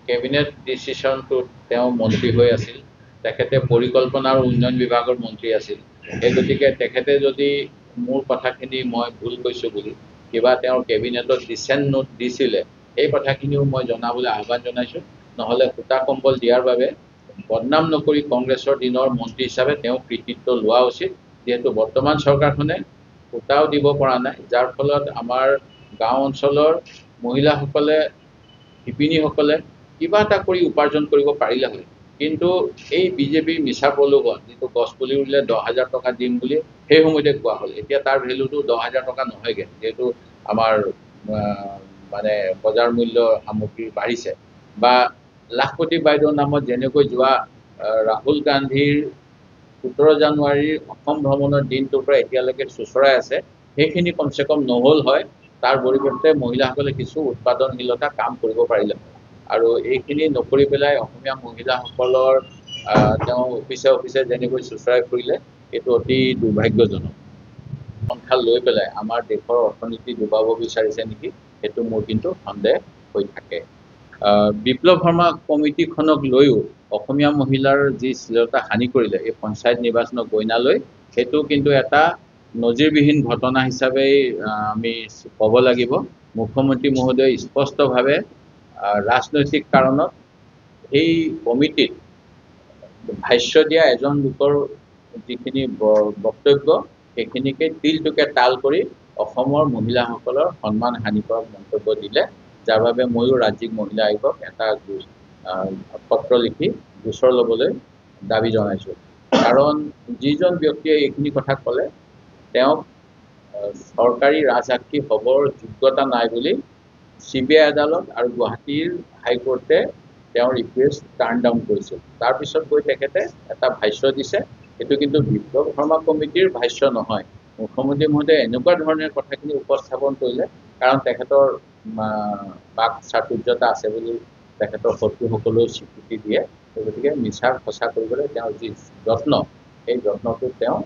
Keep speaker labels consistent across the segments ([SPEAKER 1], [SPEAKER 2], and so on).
[SPEAKER 1] Cabinet ডিচিশ্যনটোত তেওঁ মন্ত্ৰী হৈ আছিল, তেখেতে পৰিকল্পনা আৰু উন্নয়ন বিভাগৰ মন্ত্ৰী আছিল। সেই গতিকে তেখেতে যদি মোৰ কথাখিনি মই ভুল কৈছোঁ বুলি কিবা তেওঁৰ কেবিনেটত ডিচেণ্ট নোট দিছিলে, সেই কথাখিনিও মই জনাবলৈ আহ্বান জনাইছোঁ। নহ'লে সূতা কম্বল দিয়াৰ বাবে বদনাম নকৰি কংগ্ৰেছৰ দিনৰ মন্ত্ৰী হিচাপে তেওঁ কৃতিত্ব লোৱা উচিত, যিহেতু বৰ্তমান চৰকাৰখনে সূতাও দিব পৰা নাই, যাৰ ফলত আমাৰ গাঁও অঞ্চলৰ মহিলাসকলে শিপিনীসকলে কিবা এটা কৰি উপাৰ্জন কৰিব পাৰিলে হয়। কিন্তু এই বিজেপিৰ মিছা প্ৰলোভন, যিটো গছ পুলি ৰুলে 10,000 টকা দিম বুলি সেই সময়তে কোৱা হ'ল, এতিয়া তাৰ ভেলুটো 10,000 টকা নহয়গৈ, যিহেতু আমাৰ মানে বজাৰ মূল্য সামগ্ৰী বাঢ়িছে। বা লাখপতি বাইদেউৰ নামত যেনেকৈ যোৱা ৰাহুল গান্ধীৰ 17 জানুৱাৰীৰ অসম ভ্ৰমণৰ দিনটোৰ পৰা এতিয়ালৈকে চোচৰাই আছে, সেইখিনি কমচে কম নহ'ল হয়। তাৰ পৰিৱৰ্তে মহিলাসকলে কিছু উৎপাদনশীলতা কাম কৰিব পাৰিলে হয়। আৰু এইখিনি নকৰি পেলাই অসমীয়া মহিলাসকলৰ তেওঁ অফিচে অফিচে যেনেকৈ চোচৰাই ফুৰিলে, এইটো অতি দুৰ্ভাগ্যজনক। সংখ্যা লৈ পেলাই আমাৰ দেশৰ অৰ্থনীতি ডুবাব বিচাৰিছে নেকি, সেইটো মোৰ কিন্তু সন্দেহ হৈ থাকে। বিপ্লৱ শৰ্মা কমিটিখনক লৈও অসমীয়া মহিলাৰ যি শ্লীলতা হানি কৰিলে এই পঞ্চায়ত নিৰ্বাচনক গইনা লৈ, সেইটো কিন্তু এটা নজিৰবিহীন ঘটনা হিচাপেই আমি ক'ব লাগিব। মুখ্যমন্ত্ৰী মহোদয়ে স্পষ্টভাৱে ৰাজনৈতিক কাৰণত সেই কমিটিত ভাষ্য দিয়া এজন লোকৰ যিখিনি বক্তব্য, সেইখিনিকে তিলটোকে তাল কৰি অসমৰ মহিলাসকলৰ সন্মান হানি কৰা মন্তব্য দিলে, যাৰ বাবে ময়ো ৰাজ্যিক মহিলা আয়োগক এটা পত্ৰ লিখি গোচৰ ল'বলৈ দাবী জনাইছোঁ। কাৰণ যিজন ব্যক্তিয়ে এইখিনি কথা ক'লে, তেওঁক চৰকাৰী ৰাজসাক্ষী হ'বৰ যোগ্যতা নাই বুলি CBI আদালত আৰু গুৱাহাটীৰ হাইকোৰ্টে তেওঁৰ ৰিকুৱেষ্ট টাৰ্ণ ডাউন কৰিছিল। তাৰপিছত গৈ তেখেতে এটা ভাষ্য দিছে, সেইটো কিন্তু বিপ্লৱ শৰ্মা কমিটিৰ ভাষ্য নহয়। মুখ্যমন্ত্ৰী মহোদয়ে এনেকুৱা ধৰণৰ কথাখিনি উপস্থাপন কৰিলে, কাৰণ তেখেতৰ বাক চাতুৰ্যতা আছে বুলি তেখেতৰ শত্ৰুসকলেও স্বীকৃতি দিয়ে। গতিকে মিছাক সঁচা কৰিবলৈ তেওঁৰ যি যত্ন, সেই যত্নটো তেওঁ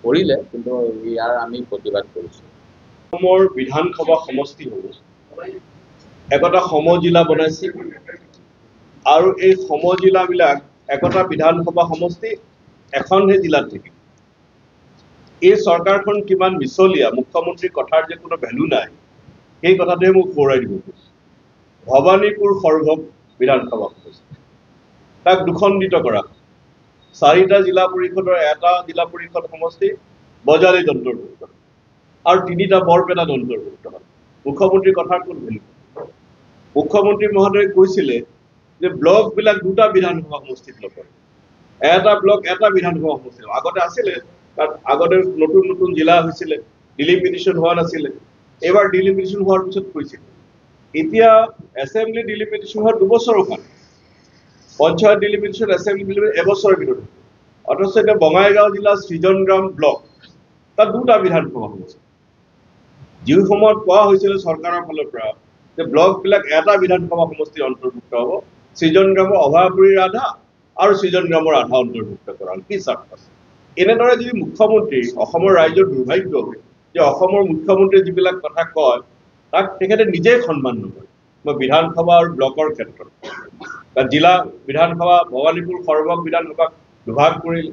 [SPEAKER 1] কৰিলে, কিন্তু ইয়াৰ আমি প্ৰতিবাদ কৰিছোঁ।
[SPEAKER 2] অসমৰ বিধানসভা সমষ্টি হ'ব, একোটা সমজিলা বনাইছিল, আৰু এই সমজিলাবিলাক একোটা বিধানসভা সমষ্টি এখনহে জিলাত থাকিব। এই চৰকাৰখন কিমান মিছলীয়া, মুখ্যমন্ত্ৰীৰ কথাৰ যে কোনো ভেলু নাই, সেই কথাটোৱে মোক সোঁৱৰাই দিব খুজিছে। ভৱানীপুৰ সৰভোগ বিধানসভা সমষ্টি, তাক দুখণ্ডিত কৰা, 4টা জিলা পৰিষদৰ এটা জিলা পৰিষদ সমষ্টি বজালীত অন্তৰ্ভুক্ত আৰু 3টা বৰপেটাত অন্তৰ্ভুক্ত হয়। মুখ্যমন্ত্ৰীৰ কথাৰ কোন ভেলু? মুখ্যমন্ত্ৰী মহোদয়ে কৈছিলে যে ব্লকবিলাক 2টা বিধানসভা সমষ্টিত নপৰে, এটা ব্লক এটা বিধানসভা সমষ্টি। আগতে আছিলে, তাত আগতে নতুন নতুন জিলা হৈছিলে, ডিলিমিটেশ্যন হোৱা নাছিলে। এইবাৰ ডিলিমিটেশ্যন হোৱাৰ পিছত কৈছিল, এতিয়া এছেম্বলি ডিলিমিটেশ্যন হোৱাৰ 2 বছৰৰ কাম, পঞ্চায়ত ডিলিমিটেশ্যন এছেম্বলি ডিলিমিটেশ্যন এবছৰৰ ভিতৰত। অথচ এতিয়া বঙাইগাঁও জিলাৰ সৃজনগ্ৰাম ব্লক, তাত 2টা বিধানসভা সমষ্টি। যি সময়ত কোৱা হৈছিল চৰকাৰৰ ফালৰ পৰা যে ব্লকবিলাক এটা বিধানসভা সমষ্টিৰ অন্তৰ্ভুক্ত হ'ব, সৃজনগ্ৰামৰ অভয়াপুৰীৰ আধা আৰু সৃজনগ্ৰামৰ আধা অন্তৰ্ভুক্ত কৰা হ'ল। কি স্বাৰ্থ আছে? এনেদৰে যদি মুখ্যমন্ত্ৰী, অসমৰ ৰাইজৰ দুৰ্ভাগ্য যে অসমৰ মুখ্যমন্ত্ৰীয়ে যিবিলাক কথা কয়, তাক তেখেতে নিজেই সন্মান নকৰে। মই বিধানসভা আৰু ব্লকৰ ক্ষেত্ৰত জিলা বিধানসভা ভৱানীপুৰ সৰভোগ বিধানসভাক দুভাগ কৰিলে,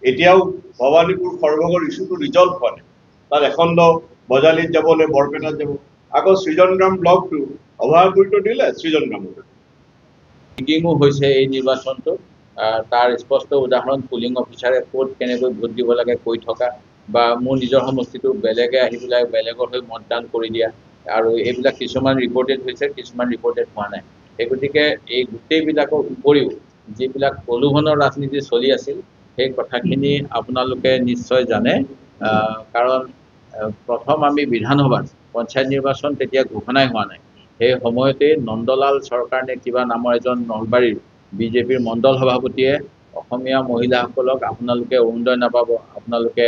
[SPEAKER 2] এতিয়াও ভৱানীপুৰ সৰভোগৰ ইছ্যুটো ৰিজল্ভ হোৱা নাই। তাত এখণ্ড বজালীত যাব নে বৰপেটাত যাব। আকৌ সৃজনগ্ৰাম ব্লকটো অভয়াপুৰীটো দিলে, সৃজনগ্ৰামতো
[SPEAKER 1] ৰিগিঙো হৈছে এই নিৰ্বাচনটো। তাৰ স্পষ্ট উদাহৰণ পুলিং অফিচাৰে ক'ত কেনেকৈ ভোট দিব লাগে কৈ থকা, বা মোৰ নিজৰ সমষ্টিটো বেলেগে আহি পেলাই বেলেগৰ হৈ মতদান কৰি দিয়া, আৰু এইবিলাক কিছুমান ৰিপৰ্টেড হৈছে, কিছুমান ৰিপৰ্টেড হোৱা নাই। সেই গতিকে এই গোটেইবিলাকৰ উপৰিও যিবিলাক প্ৰলোভনৰ ৰাজনীতি চলি আছিল, সেই কথাখিনি আপোনালোকে নিশ্চয় জানে। কাৰণ প্ৰথম আমি বিধানসভাত, পঞ্চায়ত নিৰ্বাচন তেতিয়া ঘোষণাই হোৱা নাই, সেই সময়তে নন্দলাল চৰকাৰ নে কিবা নামৰ এজন নলবাৰীৰ বিজেপিৰ মণ্ডল সভাপতিয়ে অসমীয়া মহিলাসকলক আপোনালোকে অৰুণোদয় নাপাব, আপোনালোকে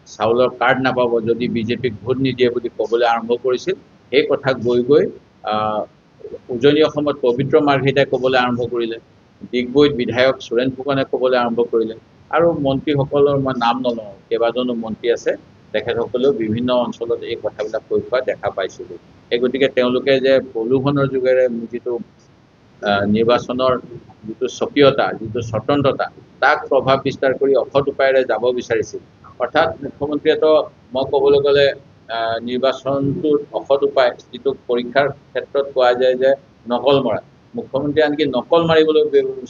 [SPEAKER 1] চাউলৰ কাৰ্ড নাপাব যদি বিজেপিক ভোট নিদিয়ে বুলি ক'বলৈ আৰম্ভ কৰিছিল। সেই কথা গৈ গৈ উজনি অসমত পবিত্ৰ মাৰ্ঘেৰিটাই ক'বলৈ আৰম্ভ কৰিলে, ডিগবৈত বিধায়ক সুৰেণ ফুকনে ক'বলৈ আৰম্ভ কৰিলে, আৰু মন্ত্ৰীসকলৰ মই নাম নলওঁ, কেইবাজনো মন্ত্ৰী আছে, তেখেতসকলেও বিভিন্ন অঞ্চলত এই কথাবিলাক কৈ থোৱা দেখা পাইছিলোঁ। সেই গতিকে তেওঁলোকে যে প্ৰলোভনৰ যোগেৰে যিটো নিৰ্বাচনৰ যিটো স্বকীয়তা, যিটো স্বতন্ত্ৰতা, তাক প্ৰভাৱ বিস্তাৰ কৰি অসৎ উপায়েৰে যাব বিচাৰিছিল। অৰ্থাৎ মুখ্যমন্ত্ৰীয়েতো মই ক'বলৈ গ'লে নিৰ্বাচনটোৰ অসৎ উপায়, যিটো পৰীক্ষাৰ ক্ষেত্ৰত কোৱা যায় যে নকল মৰা, মুখ্যমন্ত্ৰীয়ে আনকি নকল মাৰিবলৈ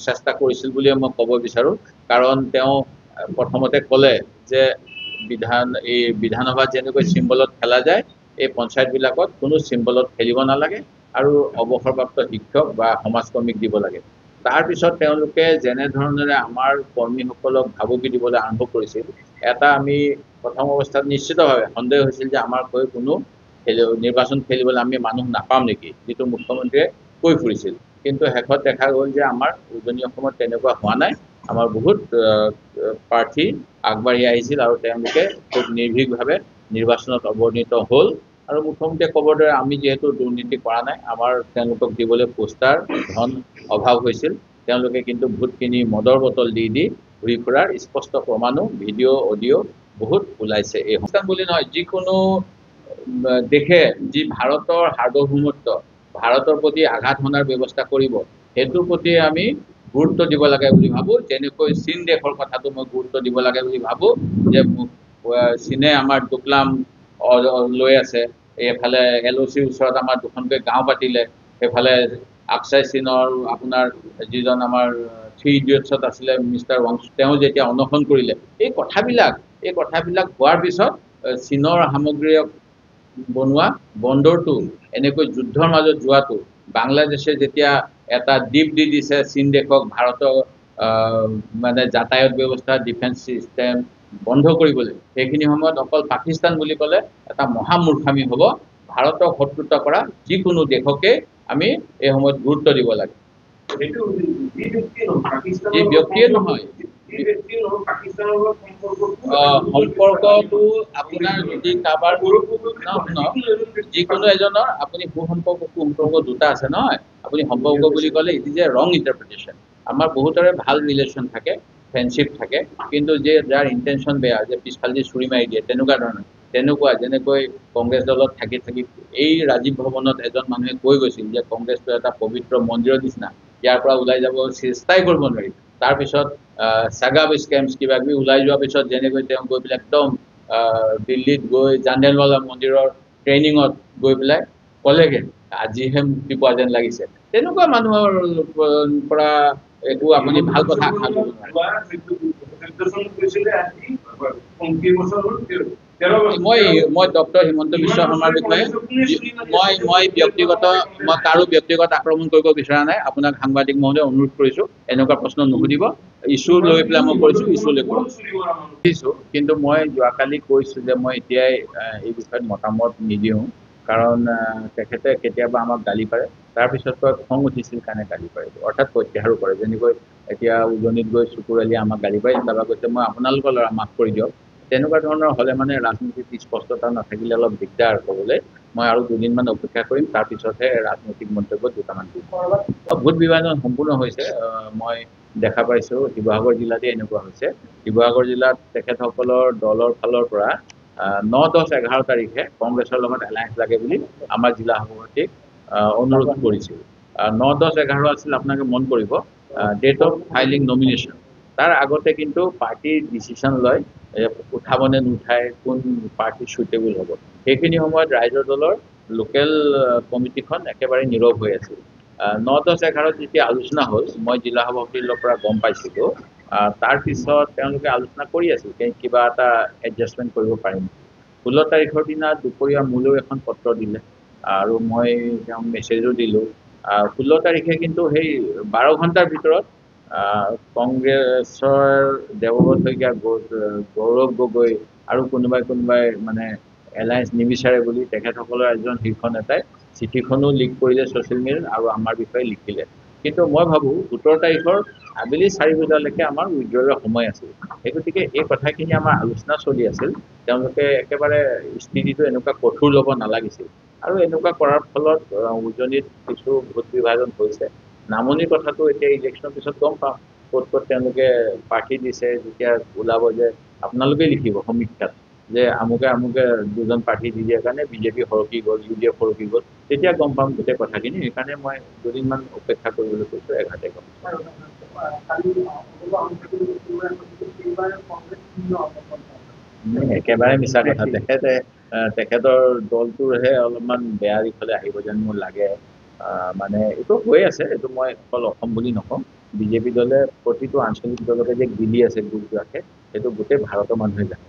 [SPEAKER 1] চেষ্টা কৰিছিল বুলিয়ে মই ক'ব বিচাৰোঁ। কাৰণ তেওঁ প্ৰথমতে ক'লে যে এই বিধানসভাত যেনেকৈ চিম্বলত খেলা যায়, এই পঞ্চায়তবিলাকত কোনো চিম্বলত খেলিব নালাগে আৰু অৱসৰপ্ৰাপ্ত শিক্ষক বা সমাজকৰ্মীক দিব লাগে। তাৰপিছত তেওঁলোকে যেনেধৰণেৰে আমাৰ কৰ্মীসকলক ভাবুকি দিবলৈ আৰম্ভ কৰিছিল, এটা আমি প্ৰথম অৱস্থাত নিশ্চিতভাৱে সন্দেহ হৈছিল যে আমাৰ হৈ কোনো নিৰ্বাচন খেলিবলৈ আমি মানুহ নাপাম নেকি, যিটো মুখ্যমন্ত্ৰীয়ে কৈ ফুৰিছিল। কিন্তু শেষত দেখা গ'ল যে আমাৰ উজনি অসমত তেনেকুৱা হোৱা নাই। আমাৰ বহুত প্ৰাৰ্থী আগবাঢ়ি আহিছিল আৰু তেওঁলোকে খুব নিৰ্ভীকভাৱে নিৰ্বাচনত অৱতীৰ্ণ হ'ল। আৰু মুখ্যমন্ত্ৰীয়ে ক'বৰ দৰে আমি যিহেতু দুৰ্নীতি কৰা নাই, আমাৰ তেওঁলোকক দিবলৈ পোষ্টাৰ, ধন অভাৱ হৈছিল। তেওঁলোকে কিন্তু ভোট কিনি মদৰ বটল দি ঘূৰি ফুৰাৰ স্পষ্ট প্ৰমাণো ভিডিঅ' অডিঅ' বহুত ওলাইছে। এই সংস্থান বুলি নহয়, যিকোনো দেশে যি ভাৰতৰ সাৰ্বভৌমত্ব, ভাৰতৰ প্ৰতি আঘাত হনাৰ ব্যৱস্থা কৰিব, সেইটোৰ প্ৰতি আমি গুৰুত্ব দিব লাগে বুলি ভাবোঁ। যেনেকৈ চীন দেশৰ কথাটো মই গুৰুত্ব দিব লাগে বুলি ভাবোঁ, যে চীনে আমাৰ ডোকলাম লৈ আছে, এইফালে LOCৰ ওচৰত আমাৰ দুখনকৈ গাঁও পাতিলে, সেইফালে আকসাই চীনৰ আপোনাৰ যিজন আমাৰ 3 Idiotsত আছিলে মিষ্টাৰ ৱাং, তেওঁ যেতিয়া অনশন কৰিলে, এই কথাবিলাক হোৱাৰ পিছত চীনৰ সামগ্ৰীৰে বনোৱা বন্দৰটো এনেকৈ যুদ্ধৰ মাজত যোৱাটো, বাংলাদেশে যেতিয়া এটা দ্বীপ দি দিছে চীন দেশক ভাৰতৰ মানে যাতায়াত ব্যৱস্থা, ডিফেন্স চিষ্টেম বন্ধ কৰিবলৈ, সেইখিনি সময়ত অকল পাকিস্তান বুলি ক'লে এটা মহামূৰ্খামি হ'ব। ভাৰতক শত্ৰুতা কৰা যিকোনো দেশকে আমি এই সময়ত গুৰুত্ব দিব লাগে। যি ব্যক্তিয়ে নহয়, সম্পৰ্কটো আপোনাৰ যদি কাৰোবাৰ যিকোনো এজনৰ আপুনি সুসম্পৰ্ক দুটা আছে নহয়, আপুনি সম্পৰ্ক বুলি ক'লে ইট ইজ এ ৰং ইণ্টাৰপ্ৰিটেশ্যন। আমাৰ বহুতৰে ভাল ৰিলেশ্যন থাকে, ফ্ৰেণ্ডশ্বিপ থাকে, কিন্তু যে যাৰ ইণ্টেনশ্যন বেয়া, যে পিছফালেদি চুৰি মাৰি দিয়ে, তেনেকুৱা ধৰণৰ। যেনেকৈ কংগ্ৰেছ দলত থাকি এই ৰাজীৱ ভৱনত এজন মানুহে কৈ গৈছিল যে কংগ্ৰেছটো এটা পবিত্ৰ মন্দিৰৰ নিচিনা, ইয়াৰ পৰা ওলাই যাব চেষ্টাই কৰিব নোৱাৰি। তাৰপিছত সাগাব স্কেমছ কিবা কিবি ওলাই যোৱাৰ পিছত যেনেকৈ তেওঁ গৈ পেলাই একদম দিল্লীত গৈ জালিয়ানৱালা মন্দিৰৰ ট্ৰেইনিঙত গৈ পেলাই ক'লেগৈ আজিহে মুক্তি পোৱা যেন লাগিছে। তেনেকুৱা মানুহৰ পৰা একো আপুনি ভাল কথা আশা কৰিব নোৱাৰে। মই ডক্টৰ হিমন্ত বিশ্ব শৰ্মাৰ বিষয়ে মই কাৰো ব্যক্তিগত আক্ৰমণ কৰিব বিচৰা নাই। আপোনাক সাংবাদিক মহোদয় অনুৰোধ কৰিছোঁ, এনেকুৱা প্ৰশ্ন নুসুধিব। ইছ্যু লৈ পেলাই মই কৰিছোঁ, ইছ্যু লৈ কৰিছোঁ। কিন্তু মই যোৱাকালি কৈছোঁ যে মই এতিয়াই এই বিষয়ত মতামত নিদিওঁ, কাৰণ তেখেতে কেতিয়াবা আমাক গালি পাৰে, তাৰপিছত খং উঠিছিল কাৰণে গালি পাৰিব, অৰ্থাৎ প্ৰত্যাহাৰো কৰে। যেনেকৈ এতিয়া উজনিত গৈ চকুৰ আলি আমাক গালি পাৰি, তাৰপৰা কৈছে মই আপোনালোকৰ ল'ৰা মাফ কৰি দিয়ক। তেনেকুৱা ধৰণৰ হ'লে মানে ৰাজনীতিত স্পষ্টতা নাথাকিলে অলপ দিগদাৰ ক'বলৈ। মই আৰু 2 দিনমান অপেক্ষা কৰিম, তাৰপিছতহে ৰাজনৈতিক মন্তব্য দুটামান দিম। ভোট বিভাজন সম্পূৰ্ণ হৈছে। মই দেখা পাইছোঁ শিৱসাগৰ জিলাতে এনেকুৱা হৈছে। শিৱসাগৰ জিলাত তেখেতসকলৰ দলৰ ফালৰ পৰা 9, 10, 11 তাৰিখে কংগ্ৰেছৰ লগত এলায়েন্স লাগে বুলি আমাৰ জিলা সভাপতিক অনুৰোধ কৰিছিল। 9, 10, 11 আছিল, আপোনালোকে মন কৰিব, ডেট অফ ফাইলিং নমিনেশ্যন। তাৰ আগতে কিন্তু পাৰ্টিৰ ডিচিশ্যন লয় উঠাব নে নুঠাই, কোন পাৰ্টি চুইটেবল হ'ব। সেইখিনি সময়ত ৰাইজৰ দলৰ লোকেল কমিটিখন একেবাৰে নীৰৱ হৈ আছিল। 9, 10, 11 যেতিয়া আলোচনা হ'ল, মই জিলা সভাপতিৰ পৰা গম পাইছিলোঁ। তাৰপিছত তেওঁলোকে আলোচনা কৰি আছিল কিবা এটা এডজাষ্টমেণ্ট কৰিব পাৰিম। 16 তাৰিখৰ দিনা দুপৰীয়া মোলৈও এখন পত্ৰ দিলে আৰু মই তেওঁক মেছেজো দিলোঁ। 16 তাৰিখে কিন্তু সেই 12 ঘণ্টাৰ ভিতৰত কংগ্ৰেছৰ দেৱব্ৰত শইকীয়া, গৌৰৱ গগৈ আৰু কোনোবাই মানে এলায়েন্স নিবিচাৰে বুলি তেখেতসকলৰ এজন শীৰ্ষ নেতাই চিঠিখনো লিক কৰিলে ছ'চিয়েল মিডিয়াত আৰু আমাৰ বিষয়ে লিখিলে। কিন্তু মই ভাবোঁ 17 তাৰিখৰ আবেলি 4 বজালৈকে আমাৰ উইড্ৰলৰ সময় আছিল। সেই গতিকে এই কথাখিনি আমাৰ আলোচনা চলি আছিল। তেওঁলোকে একেবাৰে স্থিতিটো এনেকুৱা কঠোৰ ল'ব নালাগিছিল। আৰু এনেকুৱা কৰাৰ ফলত উজনিত কিছু ভোট বিভাজন হৈছে। নামনিৰ কথাটো এতিয়া ইলেকশ্যনৰ পিছত গম পাম, ক'ত তেওঁলোকে প্ৰাৰ্থী দিছে। যেতিয়া ওলাব যে আপোনালোকে লিখিব সমীক্ষাত যে আমুকে 2জন প্ৰাৰ্থী দি দিয়াৰ কাৰণে বিজেপি সৰকি গ'ল, UDF সৰকি গ'ল, তেতিয়া গম পাম গোটেই কথাখিনি। সেইকাৰণে মই দুদিনমান অপেক্ষা কৰিবলৈ কৈছোঁ, এঘাৰতে গম পাম। একেবাৰে মিছা কথা। তেখেতৰ দলটোৰহে অলপমান বেয়া দিশলৈ আহিব যেন মোৰ লাগে। মানে এইটো হৈ আছে, এইটো মই অকল অসম বুলি নকওঁ। বিজেপি দলে প্ৰতিটো আঞ্চলিক দলকে যে গিলি আছে, গোট ৰাখে, সেইটো গোটেই ভাৰতৰ মানুহে জানে।